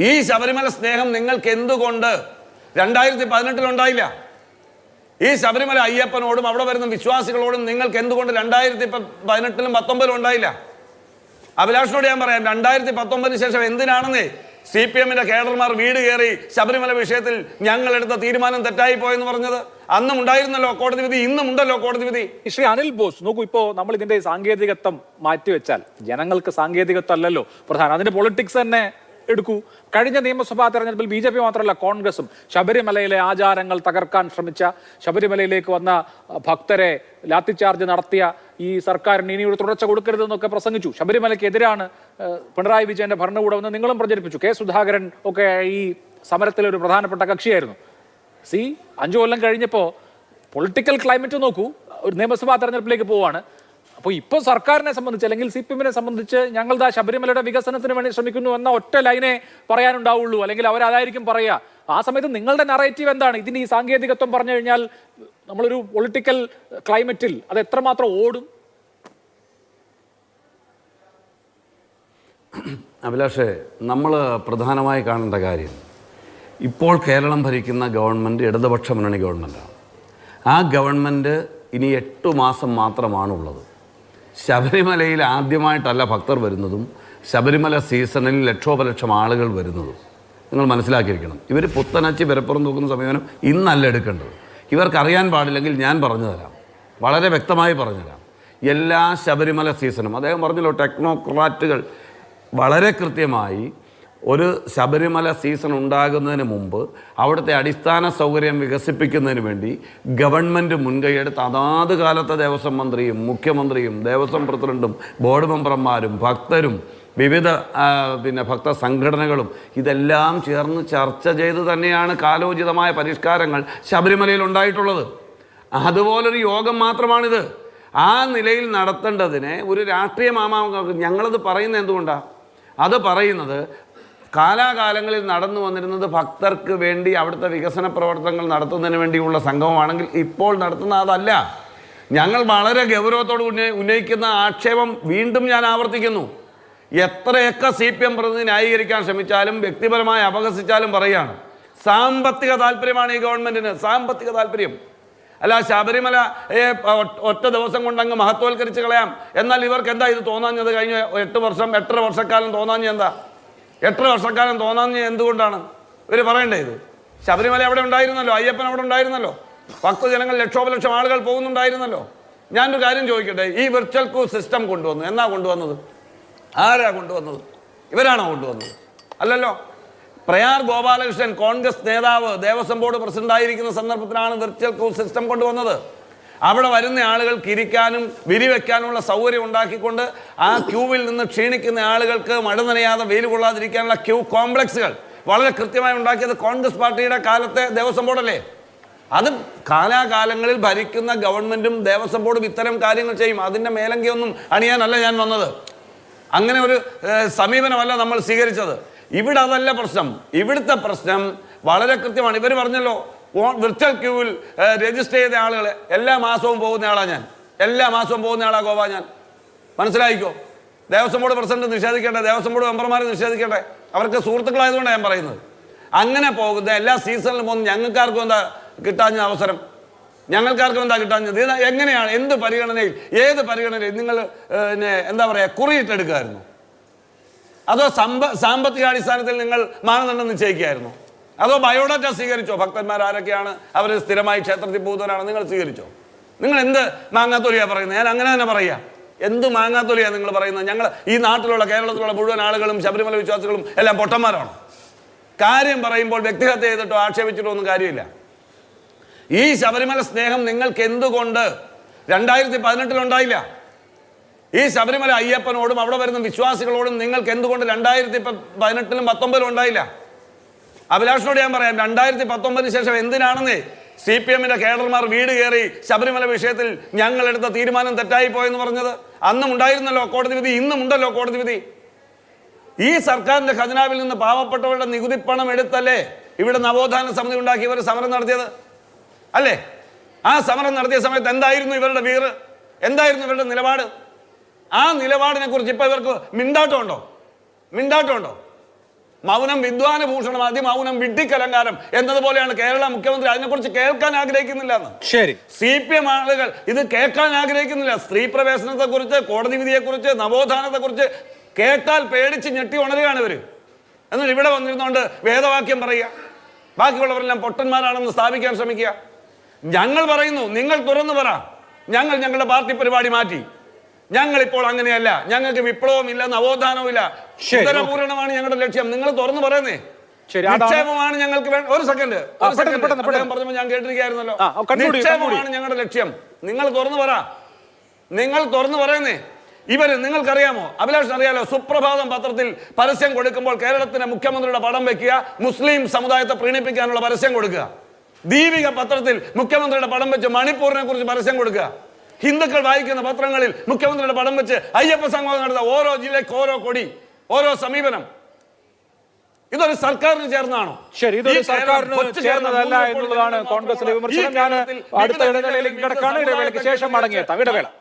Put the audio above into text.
ഈ ശബരിമല സ്നേഹം നിങ്ങൾക്ക് എന്തുകൊണ്ട് 2018 ഉണ്ടായില്ല? ഈ ശബരിമല അയ്യപ്പനോടും അവിടെ വരുന്ന വിശ്വാസികളോടും നിങ്ങൾക്ക് എന്തുകൊണ്ട് 2018 19 ഉണ്ടായില്ല? അഭിലാഷിനോട് ഞാൻ പറയാം, 2019 ശേഷം എന്തിനാണെന്നേ CPM-ന്റെ കേഡർമാർ വീട് കയറി ശബരിമല വിഷയത്തിൽ ഞങ്ങളെടുത്ത തീരുമാനം തെറ്റായി പോയെന്ന് പറഞ്ഞത്? അന്നും ഉണ്ടായിരുന്നല്ലോ കോടതി വിധി, ഇന്നും ഉണ്ടല്ലോ കോടതി വിധി. ശ്രീ അനിൽ ബോസ്, നോക്കൂ, ഇപ്പോൾ നമ്മൾ ഇതിന്റെ സാങ്കേതികത്വം മാറ്റിവെച്ചാൽ ജനങ്ങൾക്ക് സാങ്കേതികത്വം അല്ലല്ലോ പ്രധാനം, അതിന്റെ പൊളിറ്റിക്സ് തന്നെ എടുക്കൂ. കഴിഞ്ഞ നിയമസഭാ തെരഞ്ഞെടുപ്പിൽ BJP മാത്രമല്ല കോൺഗ്രസും ശബരിമലയിലെ ആചാരങ്ങൾ തകർക്കാൻ ശ്രമിച്ച, ശബരിമലയിലേക്ക് വന്ന ഭക്തരെ ലാത്തിചാർജ് നടത്തിയ ഈ സർക്കാരിന് ഇനി ഒരു തുടർച്ച കൊടുക്കരുതെന്നൊക്കെ പ്രസംഗിച്ചു. ശബരിമലയ്ക്കെതിരാണ് പിണറായി വിജയന്റെ ഭരണകൂടമെന്ന് നിങ്ങളും പ്രചരിപ്പിച്ചു. കെ സുധാകരൻ ഒക്കെ ഈ സമരത്തിലെ ഒരു പ്രധാനപ്പെട്ട കക്ഷിയായിരുന്നു. 5 കൊല്ലം കഴിഞ്ഞപ്പോൾ പൊളിറ്റിക്കൽ ക്ലൈമറ്റ് നോക്കൂ, ഒരു നിയമസഭാ തെരഞ്ഞെടുപ്പിലേക്ക് പോവാണ്. അപ്പോൾ ഇപ്പോൾ സർക്കാരിനെ സംബന്ധിച്ച് അല്ലെങ്കിൽ CPM-നെ സംബന്ധിച്ച് ഞങ്ങളുടെ ശബരിമലയുടെ വികസനത്തിന് വേണ്ടി ശ്രമിക്കുന്നു എന്ന ഒറ്റ ലൈനെ പറയാനുണ്ടാവുള്ളൂ, അല്ലെങ്കിൽ അവരതായിരിക്കും പറയുക. ആ സമയത്ത് നിങ്ങളുടെ നറേറ്റീവ് എന്താണ്? ഇതിന് ഈ സാങ്കേതികത്വം പറഞ്ഞു കഴിഞ്ഞാൽ നമ്മളൊരു പൊളിറ്റിക്കൽ ക്ലൈമറ്റിൽ അത് എത്രമാത്രം ഓടും? അഭിലാഷേ, നമ്മൾ പ്രധാനമായി കാണേണ്ട കാര്യം, ഇപ്പോൾ കേരളം ഭരിക്കുന്ന ഗവൺമെൻറ് ഇടതുപക്ഷ മുന്നണി ഗവൺമെൻറ്റാണ്. ആ ഗവൺമെൻറ് ഇനി 8 മാസം മാത്രമാണുള്ളത്. ശബരിമലയിൽ ആദ്യമായിട്ടല്ല ഭക്തർ വരുന്നതും ശബരിമല സീസണിൽ ലക്ഷോപലക്ഷം ആളുകൾ വരുന്നതും നിങ്ങൾ മനസ്സിലാക്കിയിരിക്കണം. ഇവർ പുത്തനച്ചി വിരപ്പുറം തൂക്കുന്ന സമീപനം ഇന്നല്ല എടുക്കേണ്ടത്. ഇവർക്കറിയാൻ പാടില്ലെങ്കിൽ ഞാൻ പറഞ്ഞു തരാം, വളരെ വ്യക്തമായി പറഞ്ഞു തരാം. എല്ലാ ശബരിമല സീസണും അദ്ദേഹം പറഞ്ഞല്ലോ, ടെക്നോക്രാറ്റുകൾ വളരെ കൃത്യമായി ഒരു ശബരിമല സീസൺ ഉണ്ടാകുന്നതിന് മുമ്പ് അവിടുത്തെ അടിസ്ഥാന സൗകര്യം വികസിപ്പിക്കുന്നതിന് വേണ്ടി ഗവൺമെൻറ് മുൻകൈയെടുത്ത് അതാത് കാലത്തെ ദേവസ്വം മന്ത്രിയും മുഖ്യമന്ത്രിയും ദേവസ്വം പ്രസിഡൻറ്റും ബോർഡ് മെമ്പർമാരും ഭക്തരും വിവിധ ഭക്ത സംഘടനകളും ഇതെല്ലാം ചേർന്ന് ചർച്ച ചെയ്ത് തന്നെയാണ് കാലോചിതമായ പരിഷ്കാരങ്ങൾ ശബരിമലയിൽ ഉണ്ടായിട്ടുള്ളത്. അതുപോലൊരു യോഗം മാത്രമാണിത്. ആ നിലയിൽ നടത്തേണ്ടതിനെ ഒരു രാഷ്ട്രീയ ഞങ്ങളത് പറയുന്നത് എന്തുകൊണ്ടാണ്? അത് പറയുന്നത് കാലാകാലങ്ങളിൽ നടന്നു വന്നിരുന്നത് ഭക്തർക്ക് വേണ്ടി അവിടുത്തെ വികസന പ്രവർത്തനങ്ങൾ നടത്തുന്നതിന് വേണ്ടിയുള്ള സംഗമമാണെങ്കിൽ ഇപ്പോൾ നടത്തുന്ന അതല്ല. ഞങ്ങൾ വളരെ ഗൗരവത്തോട് ഉന്നയിക്കുന്ന ആക്ഷേപം വീണ്ടും ഞാൻ ആവർത്തിക്കുന്നു. എത്രയൊക്കെ CPM പ്രതിനിധി ന്യായീകരിക്കാൻ ശ്രമിച്ചാലും വ്യക്തിപരമായി അപഹസിച്ചാലും പറയുകയാണ്, സാമ്പത്തിക താല്പര്യമാണ് ഈ ഗവൺമെൻറ്റിന്, സാമ്പത്തിക താല്പര്യം. അല്ല, ശബരിമലയെ ഒറ്റ ദിവസം കൊണ്ടങ്ങ് മഹത്വവൽക്കരിച്ച് കളയാം. എന്നാൽ ഇവർക്ക് എന്താ ഇത് തോന്നാഞ്ഞത്? കഴിഞ്ഞ 8 വർഷക്കാലം തോന്നാഞ്ഞത് എന്താ? 8 വർഷക്കാലം തോന്നാഞ്ഞത് എന്തുകൊണ്ടാണ്? ഇവർ പറയണ്ടേ ഇത്? ശബരിമല അവിടെ ഉണ്ടായിരുന്നല്ലോ, അയ്യപ്പൻ അവിടെ ഉണ്ടായിരുന്നല്ലോ, ഭക്തജനങ്ങൾ ലക്ഷോപലക്ഷം ആളുകൾ പോകുന്നുണ്ടായിരുന്നല്ലോ. ഞാനൊരു കാര്യം ചോദിക്കട്ടെ, ഈ വിർച്വൽ ക്യൂ സിസ്റ്റം കൊണ്ടുവന്നു, എന്നാ കൊണ്ടുവന്നത്? ആരാ കൊണ്ടുവന്നത്? ഇവരാണോ കൊണ്ടുവന്നത്? അല്ലല്ലോ. പ്രയാർ ഗോപാലകൃഷ്ണൻ കോൺഗ്രസ് നേതാവ് ദേവസ്വം ബോർഡ് പ്രസിഡന്റായിരിക്കുന്ന സന്ദർഭത്തിലാണ് വിർച്വൽ ക്യൂ സിസ്റ്റം കൊണ്ടുവന്നത്. അവിടെ വരുന്ന ആളുകൾക്ക് ഇരിക്കാനും വിരിവെക്കാനുള്ള സൗകര്യം ഉണ്ടാക്കിക്കൊണ്ട് ആ ക്യൂവിൽ നിന്ന് ക്ഷീണിക്കുന്ന ആളുകൾക്ക് മഴ നനയാതെ വെയിൽ കൊള്ളാതിരിക്കാനുള്ള ക്യൂ കോംപ്ലക്സുകൾ വളരെ കൃത്യമായി ഉണ്ടാക്കിയത് കോൺഗ്രസ് പാർട്ടിയുടെ കാലത്തെ ദേവസ്വം ബോർഡല്ലേ? അത് കാലാകാലങ്ങളിൽ ഭരിക്കുന്ന ഗവൺമെൻറ്റും ദേവസ്വം ബോർഡും ഇത്തരം കാര്യങ്ങൾ ചെയ്യും. അതിൻ്റെ മേലങ്കിയൊന്നും അണിയാനല്ല ഞാൻ വന്നത്. അങ്ങനെ ഒരു സമീപനമല്ല നമ്മൾ സ്വീകരിച്ചത്. ഇവിടെ അതല്ല പ്രശ്നം. ഇവിടുത്തെ പ്രശ്നം വളരെ കൃത്യമാണ്. ഇവർ പറഞ്ഞല്ലോ, വിർച്വൽ ക്യൂവിൽ രജിസ്റ്റർ ചെയ്ത ആളുകൾ എല്ലാ മാസവും പോകുന്ന ആളാണ് ഞാൻ, എല്ലാ മാസവും പോകുന്ന ആളാണ് ഗോപാ ഞാൻ. മനസ്സിലായിക്കോ? ദേവസ്വം ബോർഡ് പ്രസിഡന്റ് നിഷേധിക്കേണ്ടേ? ദേവസ്വം ബോർഡ് മെമ്പർമാർ നിഷേധിക്കേണ്ടേ? അവർക്ക് സുഹൃത്തുക്കളായതുകൊണ്ടാണ് ഞാൻ പറയുന്നത്. അങ്ങനെ പോകുന്ന എല്ലാ സീസണിലും പോകുന്ന ഞങ്ങൾക്കാർക്കും എന്താ കിട്ടാഞ്ഞ അവസരം? ഞങ്ങൾക്കാർക്കും എന്താ കിട്ടാഞ്ഞത്? ഇത് എങ്ങനെയാണ്? എന്ത് പരിഗണനയിൽ, ഏത് പരിഗണനയിൽ നിങ്ങൾ എന്താ പറയുക, കുറിയിട്ടെടുക്കുമായിരുന്നു? അതോ സാമ്പത്തിക അടിസ്ഥാനത്തിൽ നിങ്ങൾ മാനദണ്ഡം നിശ്ചയിക്കുകയായിരുന്നു? അതോ ബയോഡാറ്റ സ്വീകരിച്ചോ? ഭക്തന്മാർ ആരൊക്കെയാണ്, അവർ സ്ഥിരമായി ക്ഷേത്രത്തിൽ പോകുന്നവരാണ്, നിങ്ങൾ സ്വീകരിച്ചോ? നിങ്ങൾ എന്ത് മാങ്ങാത്തൊലിയാണ് പറയുന്നത്? ഞാൻ അങ്ങനെ തന്നെ പറയുക. എന്ത് മാങ്ങാത്തൊലിയാണ് നിങ്ങൾ പറയുന്നത്? ഞങ്ങൾ ഈ നാട്ടിലുള്ള കേരളത്തിലുള്ള മുഴുവൻ ആളുകളും ശബരിമല വിശ്വാസികളും എല്ലാം പൊട്ടന്മാരാണോ? കാര്യം പറയുമ്പോൾ വ്യക്തിഹത്യ ചെയ്തിട്ടോ ആക്ഷേപിച്ചിട്ടോ ഒന്നും കാര്യമില്ല. ഈ ശബരിമല സ്നേഹം നിങ്ങൾക്ക് എന്തുകൊണ്ട് 2018 ഉണ്ടായില്ല? ഈ ശബരിമല അയ്യപ്പനോടും അവിടെ വരുന്ന വിശ്വാസികളോടും നിങ്ങൾക്ക് എന്തുകൊണ്ട് 2018 19 ഉണ്ടായില്ല? അഭിലാഷിനോട് ഞാൻ പറയാം, 2019 ശേഷം എന്തിനാണെന്നേ CPM-ന്റെ കേഡർമാർ വീട് കയറി ശബരിമല വിഷയത്തിൽ ഞങ്ങളെടുത്ത തീരുമാനം തെറ്റായി പോയെന്ന് പറഞ്ഞത്? അന്നും ഉണ്ടായിരുന്നല്ലോ കോടതി വിധി, ഇന്നും ഉണ്ടല്ലോ കോടതി വിധി. ഈ സർക്കാരിന്റെ ഖജനാവിൽ നിന്ന് പാവപ്പെട്ടവരുടെ നികുതി പണം എടുത്തല്ലേ ഇവിടെ നവോത്ഥാന സമിതി ഉണ്ടാക്കി ഇവർ സമരം നടത്തിയത്? അല്ലേ? ആ സമരം നടത്തിയ സമയത്ത് എന്തായിരുന്നു ഇവരുടെ വീറ്? എന്തായിരുന്നു ഇവരുടെ നിലപാട്? ആ നിലപാടിനെ കുറിച്ച് ഇപ്പൊ ഇവർക്ക് മിണ്ടാട്ടമുണ്ടോ? മൗനം വിദ്വാനഭൂഷണം, അതിമൗനം വിഡ്ഢിക്കലങ്കാരം എന്നതുപോലെയാണ് കേരള മുഖ്യമന്ത്രി അതിനെക്കുറിച്ച് കേൾക്കാൻ ആഗ്രഹിക്കുന്നില്ല എന്ന്. ശരി, CPM ആളുകൾ ഇത് കേൾക്കാൻ ആഗ്രഹിക്കുന്നില്ല. സ്ത്രീ പ്രവേശനത്തെ കുറിച്ച്, കോടതി വിധിയെ കുറിച്ച്, നവോത്ഥാനത്തെ കുറിച്ച് കേട്ടാൽ പേടിച്ച് ഞെട്ടി ഉണരുകയാണ് ഇവര്. എന്നിട്ട് ഇവിടെ വന്നിരുന്നോണ്ട് വേദവാക്യം പറയുക, ബാക്കിയുള്ളവരെല്ലാം പൊട്ടന്മാരാണെന്ന് സ്ഥാപിക്കാൻ ശ്രമിക്കുക. ഞങ്ങൾ പറയുന്നു, നിങ്ങൾ തുറന്നു പറ, ഞങ്ങൾ ഞങ്ങളുടെ പാർട്ടി പരിപാടി മാറ്റി, ഞങ്ങൾ ഇപ്പോൾ അങ്ങനെയല്ല, ഞങ്ങൾക്ക് വിപ്ലവം ഇല്ല, നവോത്ഥാനവും ഇല്ല, ഉത്തരപൂരണമാണ് ഞങ്ങളുടെ ലക്ഷ്യം. നിങ്ങൾ തുറന്നു പറയുന്നേ. നിക്ഷേപമാണ് ഞങ്ങൾക്ക് ഒരു സെക്കൻഡ് പറഞ്ഞപ്പോൾ ഞാൻ കേട്ടിരിക്കുകയായിരുന്നല്ലോ. നിക്ഷേപമാണ് ഞങ്ങളുടെ ലക്ഷ്യം. നിങ്ങൾ തുറന്നു പറ, നിങ്ങൾ തുറന്നു പറയുന്നേ. ഇവര് നിങ്ങൾക്കറിയാമോ, അഭിലാഷിന് അറിയാലോ, സുപ്രഭാതം പത്രത്തിൽ പരസ്യം കൊടുക്കുമ്പോൾ കേരളത്തിന്റെ മുഖ്യമന്ത്രിയുടെ പടം വെക്കുക, മുസ്ലിം സമുദായത്തെ പ്രീണിപ്പിക്കാനുള്ള പരസ്യം കൊടുക്കുക. ദീപിക പത്രത്തിൽ മുഖ്യമന്ത്രിയുടെ പടം വെച്ച് മണിപ്പൂരിനെ കുറിച്ച് പരസ്യം കൊടുക്കുക. ഹിന്ദുക്കൾ വായിക്കുന്ന പത്രങ്ങളിൽ മുഖ്യമന്ത്രിയുടെ പടം വെച്ച് അയ്യപ്പ സംഗമം നടത്ത ഓരോ ജില്ലയ്ക്ക് ഓരോ കൊടി, ഓരോ സമീപനം. ഇതൊരു സർക്കാരിന് ചേർന്നാണോ? ശരി, ഇതൊരു സർക്കാരിന് ചേർന്നതല്ല എന്നുള്ളതാണ് കോൺഗ്രസിന്റെ വിമർശനം. ഞാൻ അടുത്ത ഇടവേളയിലേക്ക് കിടക്കാണ്. ഇടവേളയ്ക്ക് ശേഷം മടങ്ങിയെത്താം. ഇടവേള.